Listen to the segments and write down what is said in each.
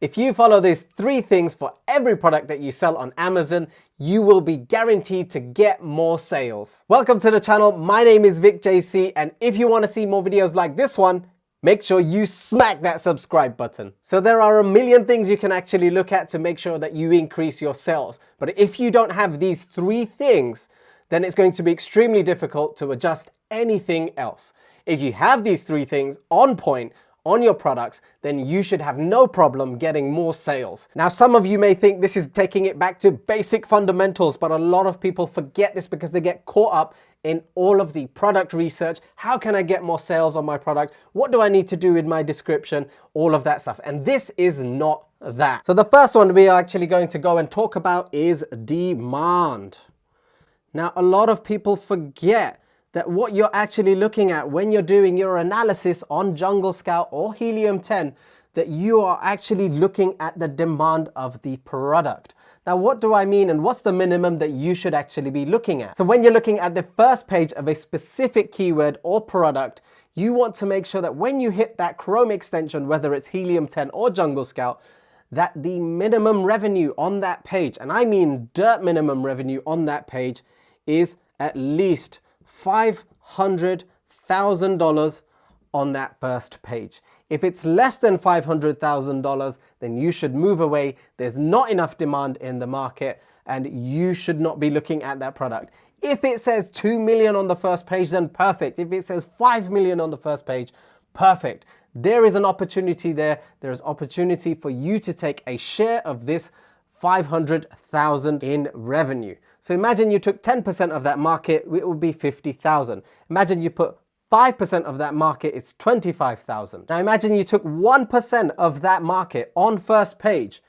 If you follow these 3 things for every product that you sell on Amazon, you will be guaranteed to get more sales. Welcome to the channel. My name is Vic JC, and if you want to see more videos like this one, make sure you smack that subscribe button. So there are a million things you can actually look at to make sure that you increase your sales. But if you don't have these 3 things, then it's going to be extremely difficult to adjust anything else. If you have these 3 things on point, on your products, then you should have no problem getting more sales. Now, some of you may think this is taking it back to basic fundamentals, but a lot of people forget this because they get caught up in all of the product research. How can I get more sales on my product? What do I need to do in my description? All of that stuff. And this is not that. So the first one we are actually going to go and talk about is demand. Now, a lot of people forget that what you're actually looking at when you're doing your analysis on Jungle Scout or Helium 10, that you are actually looking at the demand of the product. Now, what do I mean, and what's the minimum that you should actually be looking at? So when you're looking at the first page of a specific keyword or product, you want to make sure that when you hit that Chrome extension, whether it's Helium 10 or Jungle Scout, that the minimum revenue on that page, and I mean dirt minimum revenue on that page, is at least $500,000 on that first page. If it's less than $500,000, then you should move away. There's not enough demand in the market and you should not be looking at that product. If it says 2 million on the first page, then perfect. If it says 5 million on the first page, perfect. There is an opportunity there. There is opportunity for you to take a share of this 500,000 in revenue. So imagine you took 10% of that market, it would be 50,000. Imagine you put 5% of that market, it's 25,000. Now imagine you took 1% of that market on first page,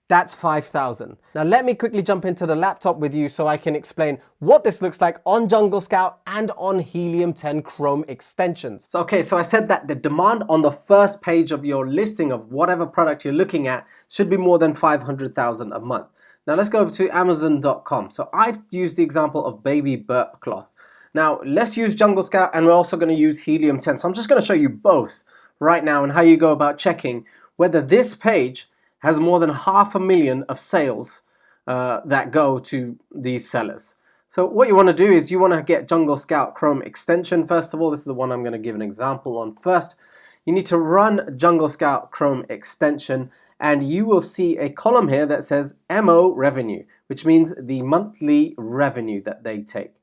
that's 5,000. Now let me quickly jump into the laptop with you so I can explain what this looks like on Jungle Scout and on Helium 10 Chrome extensions. So I said that the demand on the first page of your listing of whatever product you're looking at should be more than 500,000 a month. Now let's go over to Amazon.com. So I've used the example of baby burp cloth. Now let's use Jungle Scout and we're also going to use Helium 10. So I'm just going to show you both right now and how you go about checking whether this page has more than 500,000 of sales that go to these sellers. So what you want to do is you want to get Jungle Scout Chrome extension. First of all, this is the one I'm going to give an example on first. You need to run Jungle Scout Chrome extension and you will see a column here that says MO revenue, which means the monthly revenue that they take.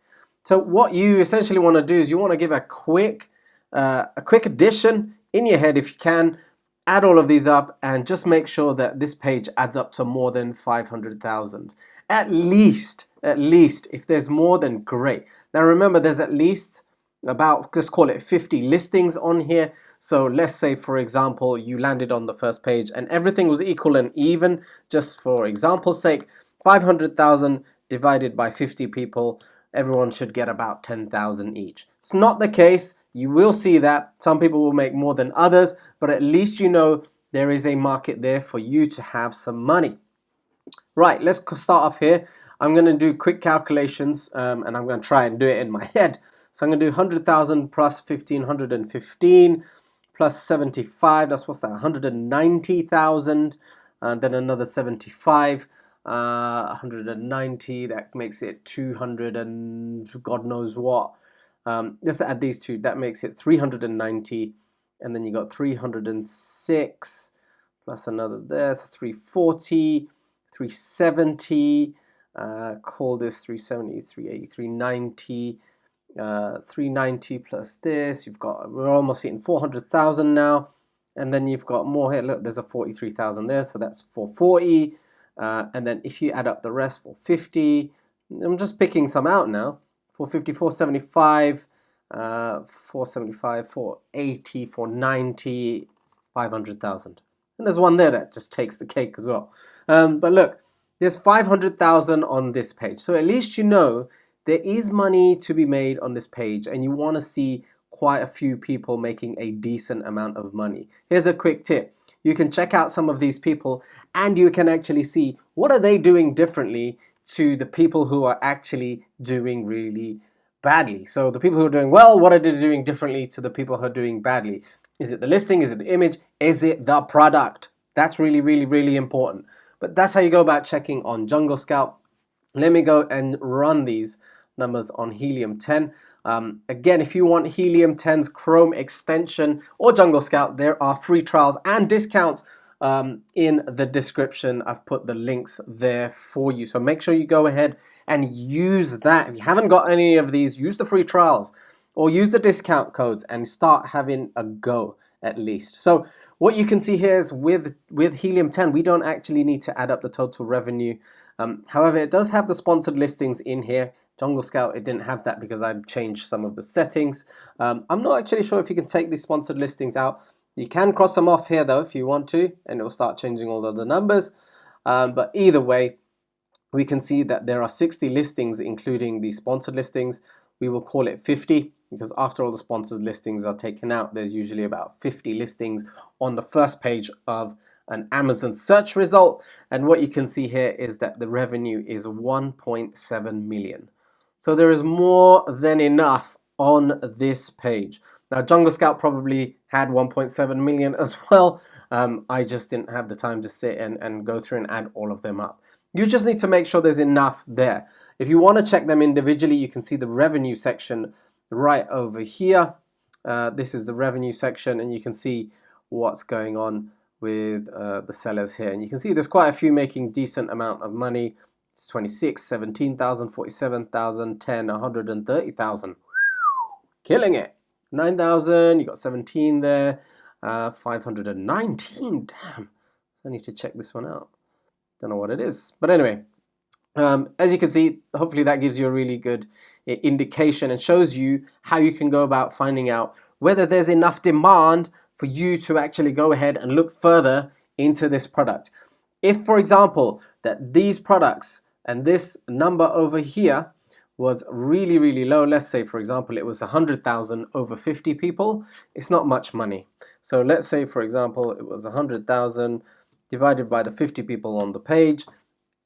So what you essentially want to do is you want to give a quick addition in your head if you can. Add all of these up and just make sure that this page adds up to more than 500,000. At least, if there's more, then great. Now remember, there's at least about, just call it 50 listings on here. So let's say, for example, you landed on the first page and everything was equal and even, just for example's sake, 500,000 divided by 50 people, everyone should get about 10,000 each. It's not the case. You will see that some people will make more than others, but at least you know there is a market there for you to have some money. Right, let's start off here. I'm going to do quick calculations and I'm going to try and do it in my head. So I'm going to do 100,000 plus 1,515 plus 75, that's what's that, 190,000, and then another 75, 190, that makes it 200 and God knows what. Let's add these two, that makes it 390, and then you got 306 plus another there, so 340, 370, call this 370, 380, 390, 390 plus this, we're almost hitting 400,000 now, and then you've got more here. Look, there's a 43,000 there, so that's 440, and then if you add up the rest, 450, I'm just picking some out now. 450, 475, 475, 480, 490, 500,000. And there's one there that just takes the cake as well. But look, there's 500,000 on this page. So at least you know there is money to be made on this page and you want to see quite a few people making a decent amount of money. Here's a quick tip. You can check out some of these people and you can actually see what are they doing differently to the people who are actually doing really badly. So the people who are doing well, what are they doing differently to the people who are doing badly? Is it the listing? Is it the image? Is it the product? That's really, really, really important. But that's how you go about checking on Jungle Scout. Let me go and run these numbers on Helium 10. Again, if you want Helium 10's Chrome extension or Jungle Scout, there are free trials and discounts in the description. I've put the links there for you. So make sure you go ahead and use that. If you haven't got any of these, use the free trials or use the discount codes and start having a go at least. So what you can see here is with Helium 10, we don't actually need to add up the total revenue. However, it does have the sponsored listings in here. Jungle Scout, it didn't have that because I've changed some of the settings. I'm not actually sure if you can take these sponsored listings out. You can cross them off here though if you want to, and it will start changing all of the numbers. But either way, we can see that there are 60 listings including the sponsored listings. We will call it 50 because after all the sponsored listings are taken out, there's usually about 50 listings on the first page of an Amazon search result. And what you can see here is that the revenue is 1.7 million. So there is more than enough on this page. Now Jungle Scout probably had 1.7 million as well. I just didn't have the time to sit and go through and add all of them up. You just need to make sure there's enough there. If you want to check them individually, you can see the revenue section right over here. This is the revenue section, and you can see what's going on with the sellers here. And you can see there's quite a few making decent amount of money. It's 26, 17,000, 47,000, 10, 130,000. Killing it. 9,000, you got 17 there. 519, damn. I need to check this one out. Don't know what it is. But anyway, as you can see, hopefully that gives you a really good indication and shows you how you can go about finding out whether there's enough demand for you to actually go ahead and look further into this product. If, for example, that these products and this number over here was really, really low, let's say, for example, it was 100,000 over 50 people, it's not much money. So let's say, for example, it was 100,000 divided by the 50 people on the page.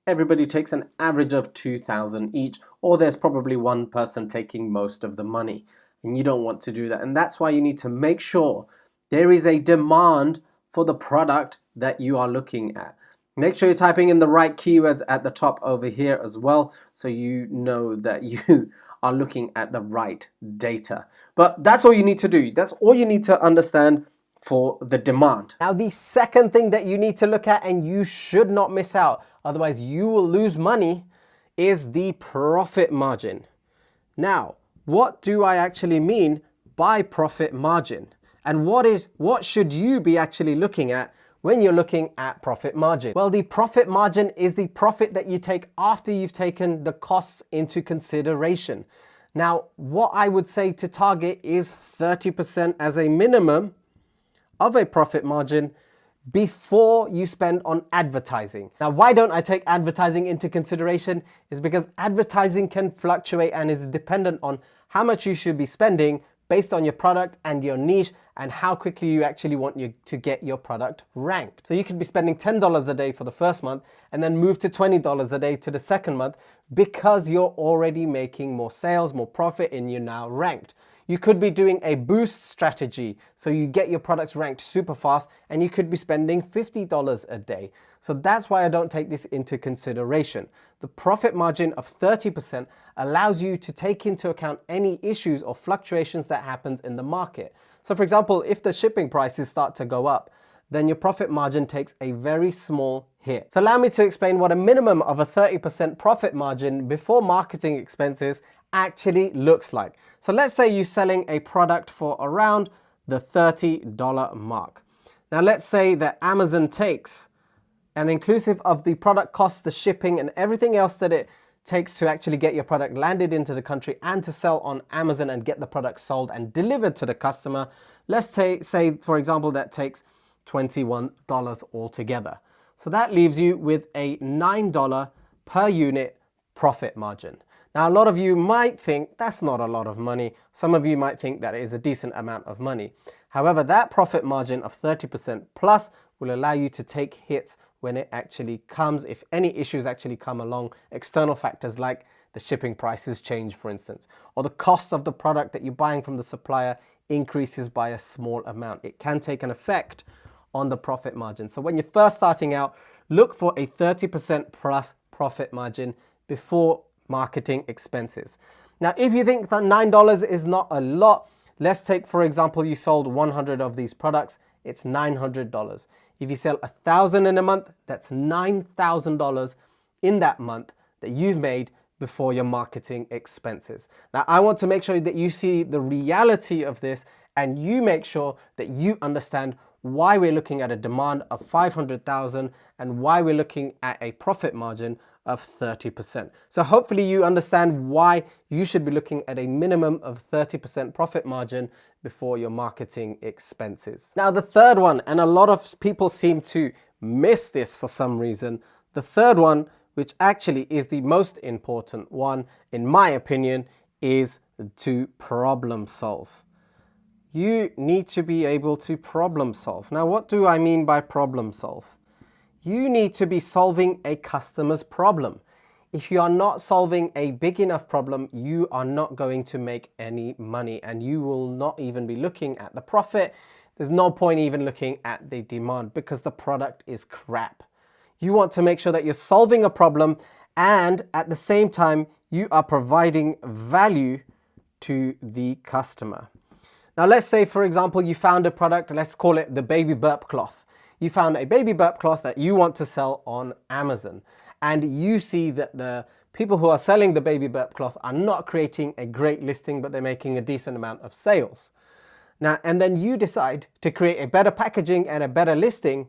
Everybody takes an average of 2,000 each, or there's probably one person taking most of the money, and you don't want to do that. And that's why you need to make sure there is a demand for the product that you are looking at. Make sure you're typing in the right keywords at the top over here as well, so you know that you are looking at the right data. But that's all you need to do. That's all you need to understand for the demand. Now, the second thing that you need to look at, and you should not miss out, otherwise you will lose money, is the profit margin. Now, what do I actually mean by profit margin? And what should you be actually looking at when you're looking at profit margin? Well, the profit margin is the profit that you take after you've taken the costs into consideration. Now, what I would say to target is 30% as a minimum of a profit margin before you spend on advertising. Now, why don't I take advertising into consideration? Is because advertising can fluctuate and is dependent on how much you should be spending based on your product and your niche and how quickly you actually want to get your product ranked. So you could be spending $10 a day for the first month and then move to $20 a day to the second month because you're already making more sales, more profit, and you're now ranked. You could be doing a boost strategy, so you get your products ranked super fast, and you could be spending $50 a day. So that's why I don't take this into consideration. The profit margin of 30% allows you to take into account any issues or fluctuations that happens in the market. So for example, if the shipping prices start to go up, then your profit margin takes a very small hit. So allow me to explain what a minimum of a 30% profit margin before marketing expenses actually looks like. So let's say you're selling a product for around the $30 mark. Now let's say that Amazon takes, and inclusive of the product costs, the shipping and everything else that it takes to actually get your product landed into the country and to sell on Amazon and get the product sold and delivered to the customer. Let's say, for example, that takes $21 altogether. So that leaves you with a $9 per unit profit margin. Now, a lot of you might think that's not a lot of money. Some of you might think that it is a decent amount of money. However, that profit margin of 30% plus will allow you to take hits when it actually comes, if any issues actually come along, external factors like the shipping prices change, for instance, or the cost of the product that you're buying from the supplier increases by a small amount. It can take an effect on the profit margin. So when you're first starting out, look for a 30% plus profit margin before marketing expenses. Now, if you think that $9 is not a lot, let's take, for example, you sold 100 of these products, it's $900. If you sell 1,000 in a month, that's $9,000 in that month that you've made before your marketing expenses. Now, I want to make sure that you see the reality of this and you make sure that you understand why we're looking at a demand of 500,000 and why we're looking at a profit margin of 30%. So hopefully you understand why you should be looking at a minimum of 30% profit margin before your marketing expenses. Now the third one, and a lot of people seem to miss this for some reason, the third one, which actually is the most important one, in my opinion, is to problem solve. You need to be able to problem solve. Now, what do I mean by problem solve? You need to be solving a customer's problem. If you are not solving a big enough problem, you are not going to make any money and you will not even be looking at the profit. There's no point even looking at the demand because the product is crap. You want to make sure that you're solving a problem and at the same time, you are providing value to the customer. Now, let's say, for example, you found a product, let's call it the baby burp cloth. You found a baby burp cloth that you want to sell on Amazon, and you see that the people who are selling the baby burp cloth are not creating a great listing, but they're making a decent amount of sales. Now, and then you decide to create a better packaging and a better listing.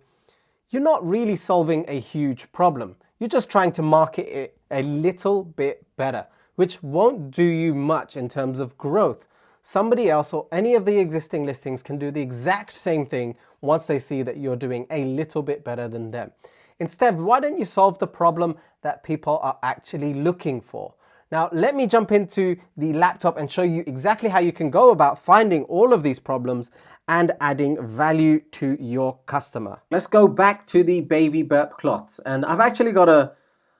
You're not really solving a huge problem. You're just trying to market it a little bit better, which won't do you much in terms of growth. Somebody else or any of the existing listings can do the exact same thing once they see that you're doing a little bit better than them. Instead, why don't you solve the problem that people are actually looking for? Now, let me jump into the laptop and show you exactly how you can go about finding all of these problems and adding value to your customer. Let's go back to the baby burp cloths. And I've actually got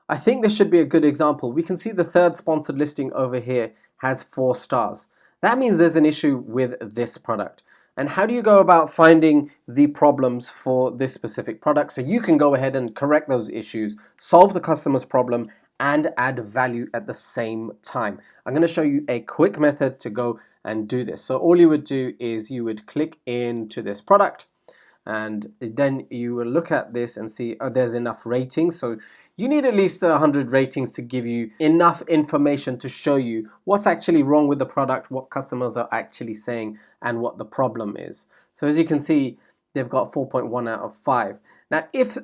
I think this should be a good example. We can see the third sponsored listing over here has 4 stars. That means there's an issue with this product. And how do you go about finding the problems for this specific product so you can go ahead and correct those issues, solve the customer's problem, and add value at the same time? I'm going to show you a quick method to go and do this. So all you would do is you would click into this product and then you will look at this and see, oh, there's enough ratings. So you need at least 100 ratings to give you enough information to show you what's actually wrong with the product, what customers are actually saying, and what the problem is. So as you can see, they've got 4.1 out of 5. Now, if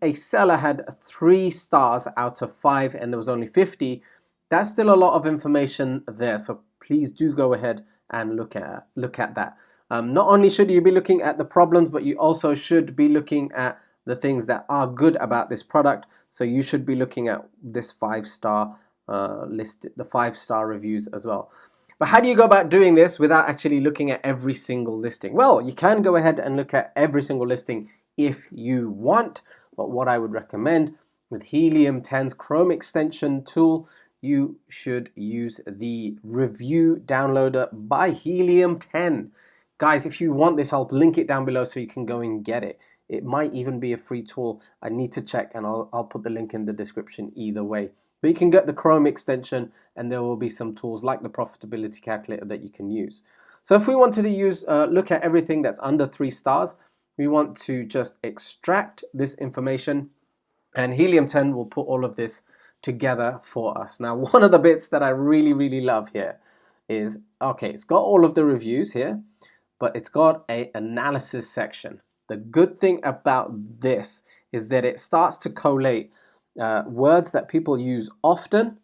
a seller had 3 stars out of 5 and there was only 50, that's still a lot of information there. So please do go ahead and look at that. Not only should you be looking at the problems, but you also should be looking at the things that are good about this product. So you should be looking at this 5-star list, the 5-star reviews as well. But how do you go about doing this without actually looking at every single listing? Well, you can go ahead and look at every single listing if you want. But what I would recommend with Helium 10's Chrome extension tool, you should use the review downloader by Helium 10. Guys, if you want this, I'll link it down below so you can go and get it. It might even be a free tool. I need to check and I'll put the link in the description either way. But you can get the Chrome extension and there will be some tools like the profitability calculator that you can use. So if we wanted to use, look at everything that's under 3 stars, we want to just extract this information and Helium 10 will put all of this together for us. Now, one of the bits that I really love here is, okay, it's got all of the reviews here, but it's got an analysis section. The good thing about this is that it starts to collate words that people use often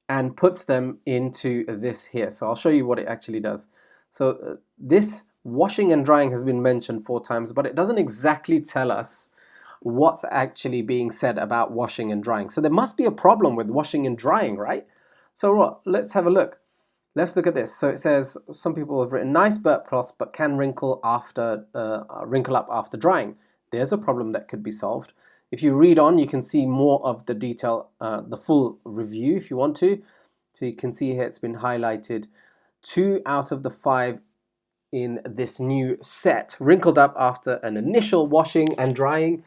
and puts them into this here. So I'll show you what it actually does. So this washing and drying has been mentioned 4 times, but it doesn't exactly tell us what's actually being said about washing and drying. So there must be a problem with washing and drying, right? So let's have a look. Let's look at this. So it says some people have written nice burp cloth, but can wrinkle up after drying. There's a problem that could be solved. If you read on, you can see more of the detail, the full review if you want to. So you can see here it's been highlighted. 2 out of the 5 in this new set. Wrinkled up after an initial washing and drying,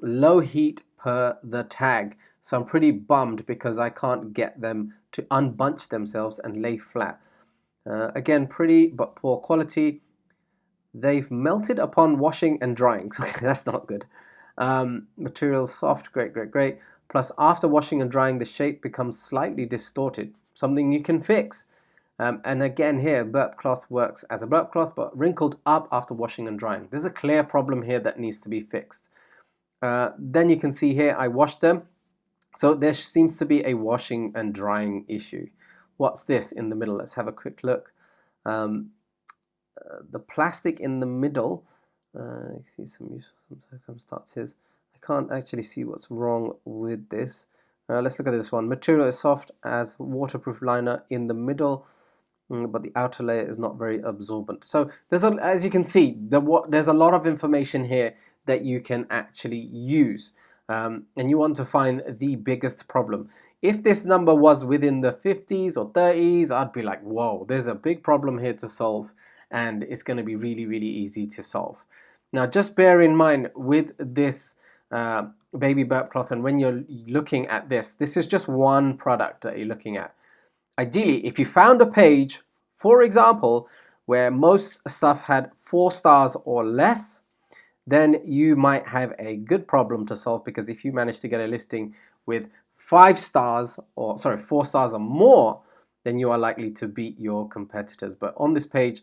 low heat per the tag. So I'm pretty bummed because I can't get them to unbunch themselves and lay flat. Again, pretty but poor quality. They've melted upon washing and drying. So that's not good. Material soft, great, great, great. Plus, after washing and drying, the shape becomes slightly distorted. Something you can fix. And again here, burp cloth works as a burp cloth, but wrinkled up after washing and drying. There's a clear problem here that needs to be fixed. Then you can see here, I washed them. So there seems to be a washing and drying issue. What's this in the middle? Let's have a quick look. The plastic in the middle, you see some useful circumstances. I can't actually see what's wrong with this. Let's look at this one. Material is soft as waterproof liner in the middle, but the outer layer is not very absorbent. So there's as you can see, there's a lot of information here that you can actually use. And you want to find the biggest problem. If this number was within the 50s or 30s, I'd be like, whoa, there's a big problem here to solve, and it's going to be really, really easy to solve. Now, just bear in mind with this baby burp cloth, and when you're looking at this is just one product that you're looking at. Ideally, if you found a page, for example, where most stuff had 4 stars or less, then you might have a good problem to solve, because if you manage to get a listing with 4 stars or more, then you are likely to beat your competitors. But on this page,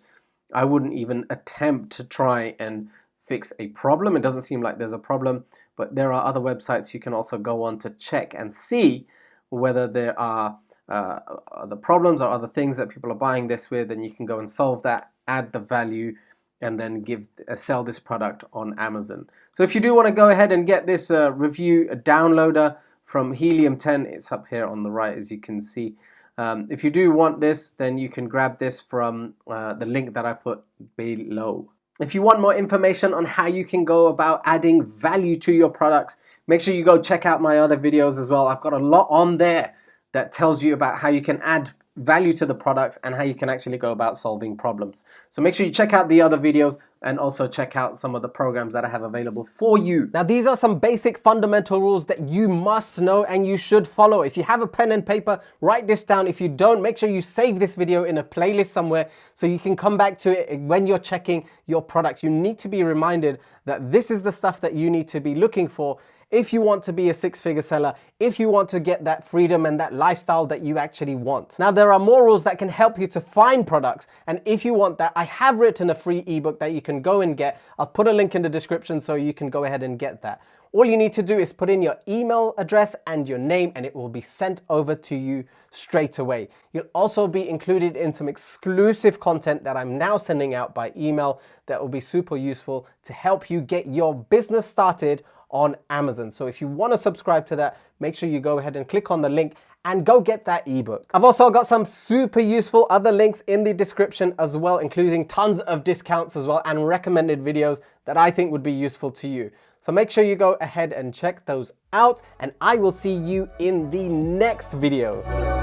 I wouldn't even attempt to try and fix a problem. It doesn't seem like there's a problem, but there are other websites you can also go on to check and see whether there are other problems or other things that people are buying this with, and you can go and solve that, add the value, and then sell this product on Amazon. So if you do want to go ahead and get this review downloader from Helium 10, it's up here on the right, as you can see. If you do want this, then you can grab this from the link that I put below. If you want more information on how you can go about adding value to your products, make sure you go check out my other videos as well. I've got a lot on there that tells you about how you can add value to the products and how you can actually go about solving problems. So make sure you check out the other videos and also check out some of the programs that I have available for you. Now, these are some basic fundamental rules that you must know and you should follow. If you have a pen and paper, write this down. If you don't, make sure you save this video in a playlist somewhere so you can come back to it when you're checking your products. You need to be reminded that this is the stuff that you need to be looking for if you want to be a 6-figure seller, if you want to get that freedom and that lifestyle that you actually want. Now, there are more rules that can help you to find products, and if you want that, I have written a free ebook that you can go and get. I'll put a link in the description so you can go ahead and get that. All you need to do is put in your email address and your name, and it will be sent over to you straight away. You'll also be included in some exclusive content that I'm now sending out by email that will be super useful to help you get your business started on Amazon. So if you want to subscribe to that, make sure you go ahead and click on the link and go get that ebook. I've also got some super useful other links in the description as well, including tons of discounts as well and recommended videos that I think would be useful to you. So make sure you go ahead and check those out, and I will see you in the next video.